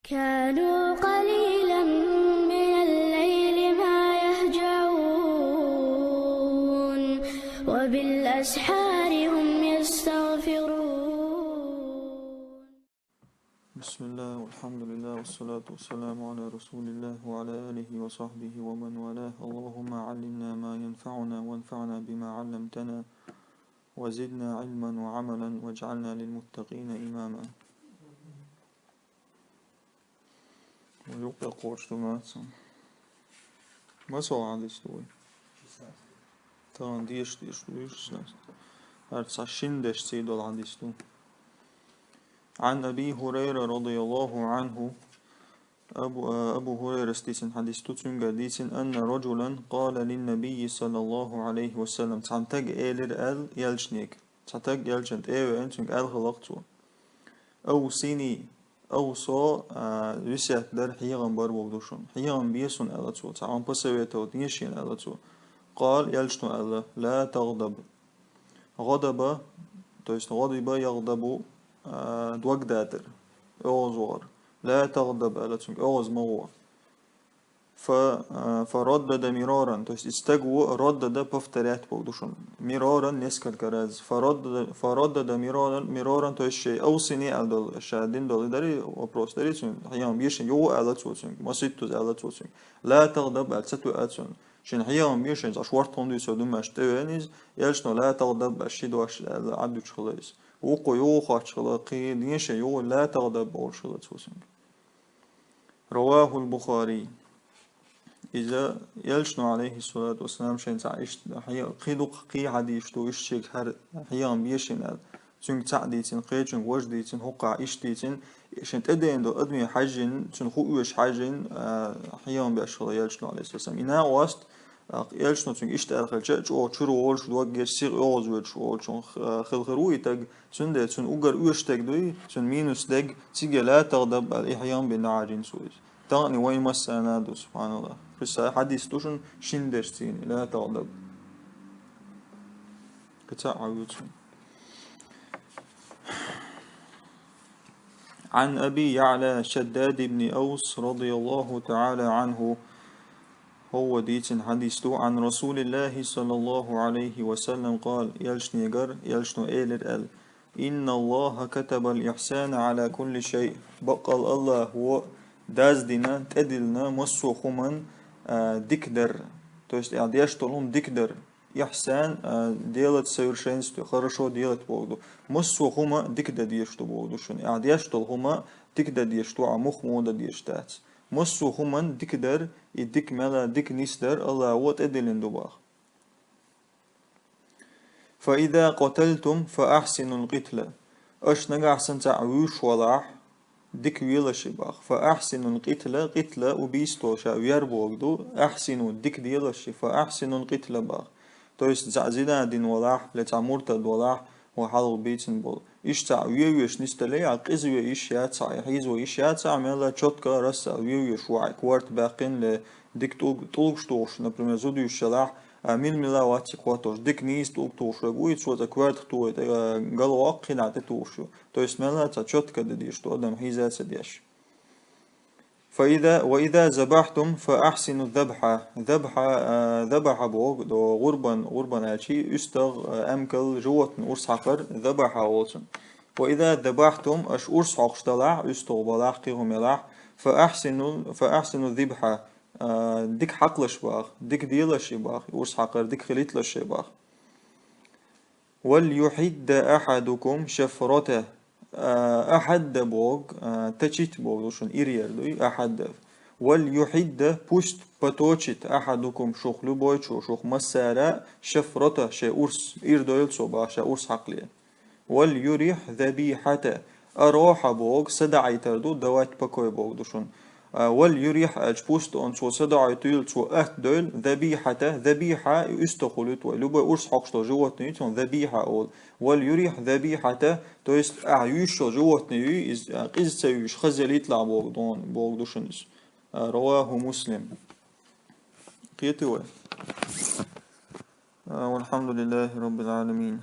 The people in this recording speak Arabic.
كانوا قليلا من الليل ما يهجعون وبالأسحار هم يستغفرون. بسم الله والحمد لله والصلاة والسلام على رسول الله وعلى آله وصحبه ومن والاه. اللهم علمنا ما ينفعنا وانفعنا بما علمتنا وزدنا علما وعملا واجعلنا للمتقين إماما. ويقرأ قوشتمات ما سوى عدس دوي طبعا ديش هرتسع شندش سيدو العدس دو. عن أبي هريرة رضي الله عنه أبو هريرة ستيسن حديث تتسنجا ديسن أن رجلا قال للنبي صلى الله عليه وسلم تعنتج إيلر أل يلشنيك تعنتج يلشنت إيوه أنتنك أل خلقتو أو سيني أو صو رسيت در حيغن بربودوشون حيغن بيسون ألتو تعان بسويتو ديشين ألتو قال يلشنو أل لا تغضب غضب تويست غضب يغضب دوك داتر أوزور لا تغضب ألتسنك أوز موه فردد مرارا تويست استجو ردد بفترات بودوشون مرارا نسكل كراز فردد مرارا تويست شيء أو سني ألدل شادين دل داري وبروس داري سن حيان بيشن يو ألتسوسن ما سيتوز ألتسوسن لا تغضب ألتسو ألتسن شن حيان بيشن أشوار تندي سودم أشتوانيز يلشنو لا تغضب أشيدو عبدو خلاص وقو يو خاش خلاقي دينش يو لا تغضب أول خلاصوسن. رواه البخاري. إذا يلشنو عليه الصلاة والسلام شين تعيش قيدق قي حديش تو إشتك هر حيان بيشن تون تعديتين قيتون وجديتين هقع إشتيتين شين تدين دو أدمي حجين تون خوش حجين حيان بيشغل يلشنو عليه الصلاة والسلام إنا واست يلشنو تون إشت أرخل أو شرو أول شو دوق يسير أوز ويد شو أول شون خلخروي تج تون ده تون أوجر أوشتك دوي تون مينوس دج تيجي لا تغضب الإحيان بالنعاجين سويس تاني وين مسنا دو سبحان الله بس حديث توشن شندرتين لا تغضب كتعودون. عن أبي يعلى شداد بن أوس رضي الله تعالى عنه هو ديتن حديث عن رسول الله صلى الله عليه وسلم قال يلشنيجر يلشنو إيلر ال إن الله كتب الإحسان على كل شيء بقال الله هو دازدنا تدلنا مسوخمن دكدر то есть одежду дикдер إحسان делать совершенство хорошо делать Богу مسو هما دكدا ديشتو Богу شون одежду هما دكدا ديشتو عمخ مودا ديشتات مسو هما دكدر يدك ملا دك نيستر الله وات أدلن دباغ. فإذا قتلتم فأحسنوا القتلة أش نجا أحسن تعويش ولاح دك ويلا شباغ فأحسنوا القتلة قتلة وبيستو شا ويربوغ دو أحسنوا دك ديلا شي فأحسنوا القتلة باغ то есть زعزينا دين ولاح لتعمرتد ولاح وحلو بيتن بول إيش تعويش نستلي عقزوي إيش ياتع يحيزو إيش ياتع ملا تشوتكا رس عويش وعي كوارت باقين لديك طولشتوش например زوديو شلاح ميل ملا واتي كواتوش ديك نيس طولشتوش ويت شو كوارت تويت قالوا قناع تتوشو то есть ملا تشوتكا ديش تو أدم حيزات ديش. وإذا ذبحتم فأحسنوا الذبحة ذبح بوغ دو غربان أشي استغ أمكل جوتن أرس حقر ذبح أولسن. وإذا ذبحتم أش أرس حقشتلاح استغ بلاح قيهم يلاح فأحسنوا الذبحة ديك حقلش باغ ديك ديلش باغ أرس حقر ديك خليتلش باغ. وليحد أحدكم شفرته أحد بوغ تشيت بوغ دوشن إيرير دوي أحد وليحد بوست بتوشت أحدكم شوخ لبويتشو شوخ مسارة شفرته شي أرس إير دويل صوبا شي أرس حقلية. وليريح ذبيحته أروح بوغ سدعي تردو دوات بكوي بوغ دوشن وليريح أجبوست أن سو سدعي تيل سو أهت دويل ذبيحة يستخلط ولوبا أرس حقشتو جواتني تون ذبيحة أول وليريح ذبيحته تو есть أعيشو جواتني إز تسويش خزل يطلع بوغ دوشنس. رواه مسلم. قيتوه والحمد لله رب العالمين.